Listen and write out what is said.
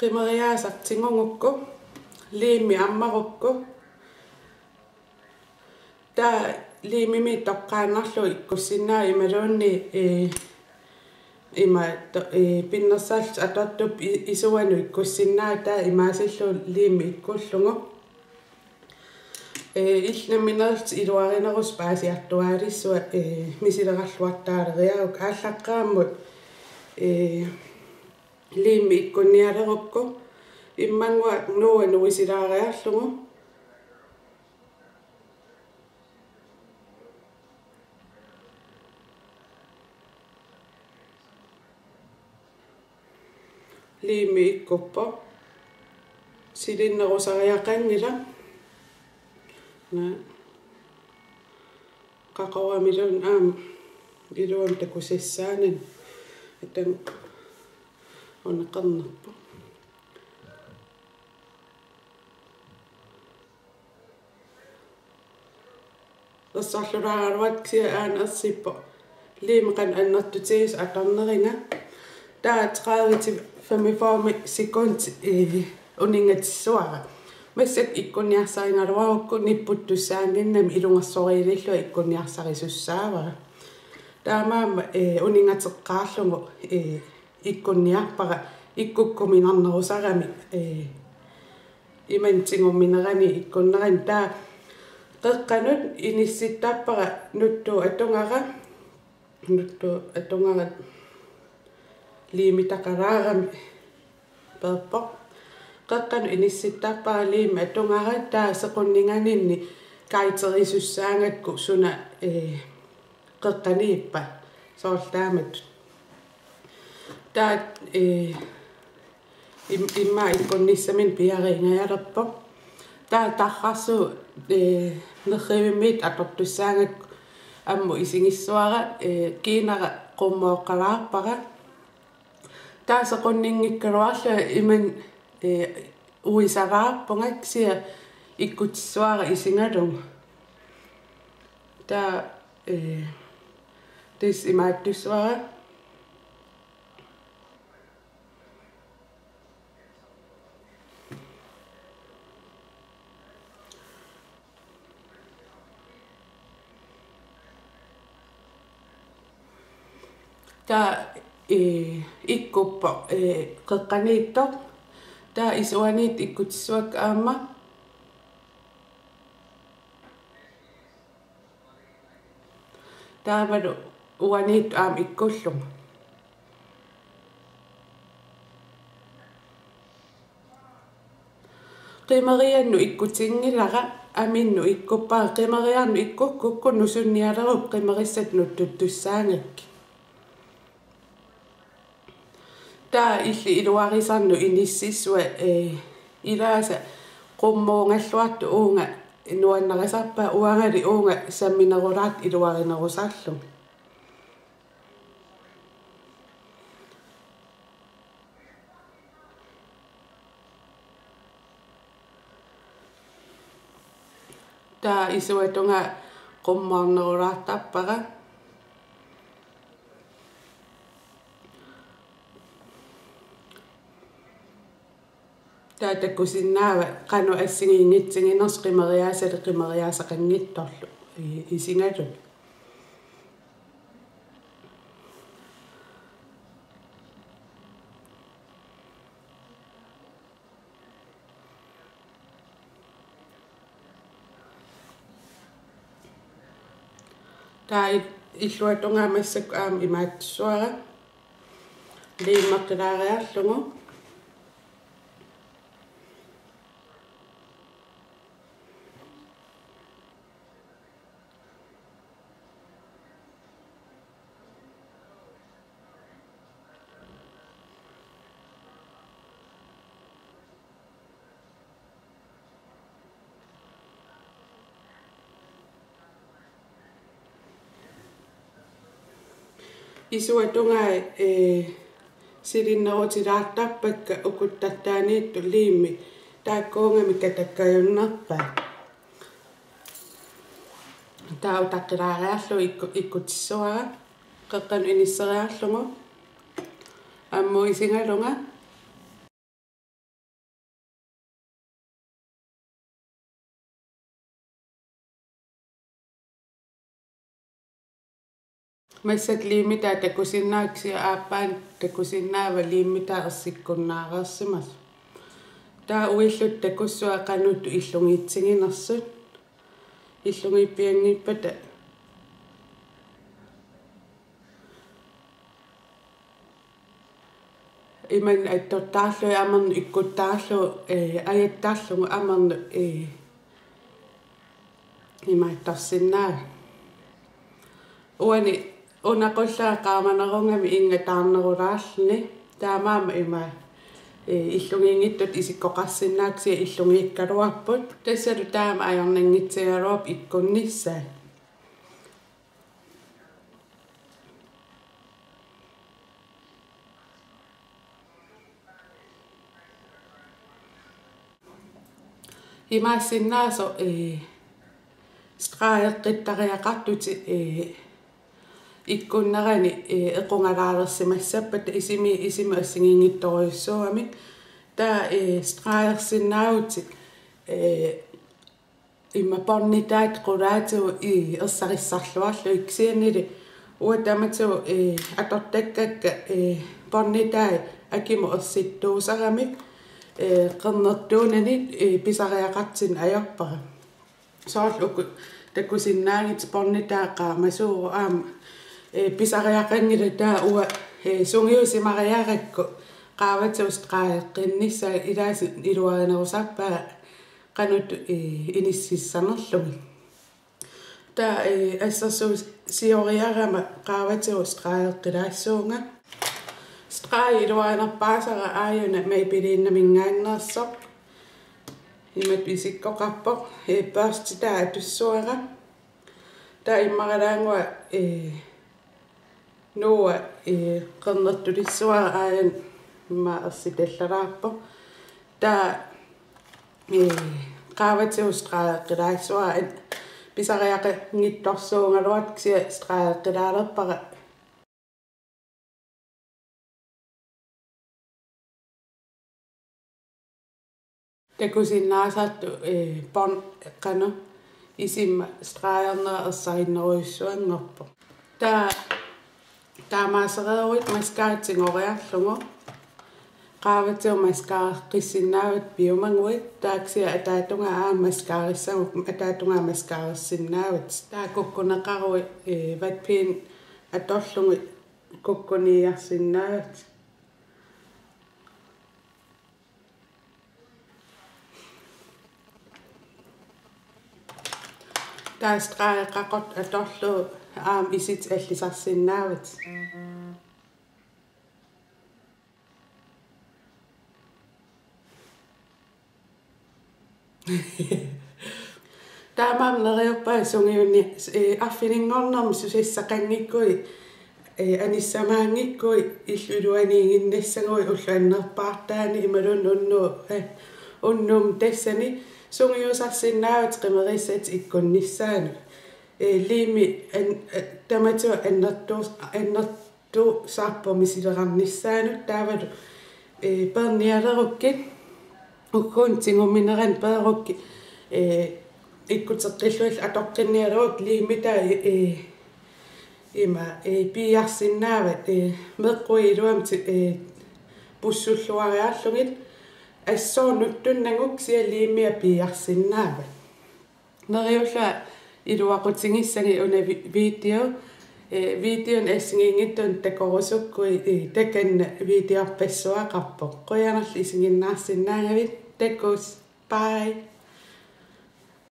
qimeriaasartingungukku liimi ammarukku ta liimimi toqqaannarlu ikkussinaa imaluunni ima pinnersaalt atortup isuanu ikkussinnaa ta imaasillu liimi ikkullungu иллнаминерт илуариnerus paasiartuaalissua misileralluartaaleriauk ааllaqqaamмут liimi ikkunnialerukku иммангуа нуану исилаариарлугу liimi ikkuppo silinnerusariaqangila na qaqawamilun iluun takusissaanin atan oneqarnerpu Rassarlulaararuatsia aanersippo liimeqan annertutiis aqarneringa taa 30-45 sekund uningatissuara массак иккуниарсарингалуарукку ниппуттуссаангиннами илунгассориилиллуа иккуниарсарисуссаавара таамаама унингатеққаарлугу иккуниарпара иккуккуминарнерусарами имантингумминерани иккуннерани таа qeqqanut inissittappara nuttu atungara liimitaqaraarami perpo qeqqanu inissittappara liimi atungara taa sequnninganinni kaiterisussaaangakku suna qeqqaniippa soortaamat taa imma ikkunnissamin piariingajalerpo taa tarrarsu nerrivimmiit atortussaangakku ammu isingissuara kiinara qummooqqalaarpara taa sequnninngikkaluarlu iman uisaraarpungaksia ikkutissuara isingalungu taa tis imaattussuara taa ikkuppo qeqqaniittoq taa isuaniit ikkutissuak aamma taamalu uaniit aam ikkullunga qimeriannu ikkutingilara aminnu ikkuppaa qimeriarnu ikkukku nusunnialerup qimerissat nuttuttussaangakki taa illi iluarisarnu inississua ilaasa qummuungalluartu uunga nuannarisarpa uangali uunga samminerulaat iluarinerusarlu taa isuatunga qummuarnerulaartarpara taatakusinnaava qanu assingiinngitsinginers qimeriaasale qimeriaasaqanngittorlu isingalun taa illuatunga massakku aam imaatsuara liimmaqqilaaриарлугу isuatunga silinnerutilaartarpakka ukuttattaaniittu liimmi taakkuungami katakkajunnerpaa tautaqqilaaриарлу ikkutissuara qeqqanu inisseriarlugu ammu isingalunga Massat liimita takusinnaaksi aappaan takusinnaava liimita ersikkunnaaqersimas. Taa uillut takussua qanuttu illungiitsinginersut. Illungippiangippata iman attortaallu amarnu ikkuttaallu ajattaallu amarnu imaattarsinnaa. Uani unaqullaa qaamanerungami ingataarnerulaallni taamaama ima illungiingittut isikkoqarsinnaaksi illungiikkaluarput tassalu taama ajornangitsigaluap ikkunnissaa. Imaassinnaaso straaeqqittariaqartuti ikkunnerani equngalaalersimassappat isimi assingiingittoriussuami taa straaersinnaaguti imma pornitaat qulaatigu ersarissarluarlu iksianili uatamatu atortakkakka pornitai akimu ersittuusarami qernertuunani pisariaqartin ajorpara soorluku takusinnaangit pornitaaqa masuuru aama pisariaqangila taa ua sungiusimariaqakku qaavatuustraaeqqinnissa ilaasi iluarinerusappaa qanut inississanerlumi taa assassu sioriarama qaavatuustraaeqqilaassuunga strai iluarinerpaasara aayuna maipiliinnamingaannersorp imat isikkoqarpoq børstitaa atussuara taa immaralaangua nuua qernertulissuara aayan imma ersitallalaarpoq taa qaavatiustraaeqqilaassuara pisariaqangittorsuungaluatksia straaeqqilaalerpara takusinnaasartu porn qanu isimma straaernera ersariinneruissuanngorpo taamaasereeruit maskaatsingoriarlungu qaavatio maskaareqqissinnaavut piumanguit taaksia ataatunga maskaarissagu ataatunga maskaarissinnaavut taakukkuneqarui vatpiin atorlungu kukkuniiarsinnaavut taastraaeqqaqort atorlu isit allisarsinnaavut taamaamneriuppaa sungiunni arfininngoornermi susissaqangikkui anissamaangikkui illuluaniinginnissagui ulluannerpaartaani imalun unnum tassani sungiusarsinnaavut qimerissat ikkunnissaanu liimi tamatu annertu saarpomisiliqarnissaanu taavalu pernialerukkit ukkuuntingumineran peerukki ikkuteqqilluil atoqqinnialuut liimita ima piiarsinnaavat meqqui iluamti pussulluariarlugit assoornuttunnanguksia liimia piiarsinnaavat neriulla iluaqutigissangi una videon assingiingittun takorusukkui takanna videorpassuaqarpoq qianerli isinginnaarsinnaangavit takus bye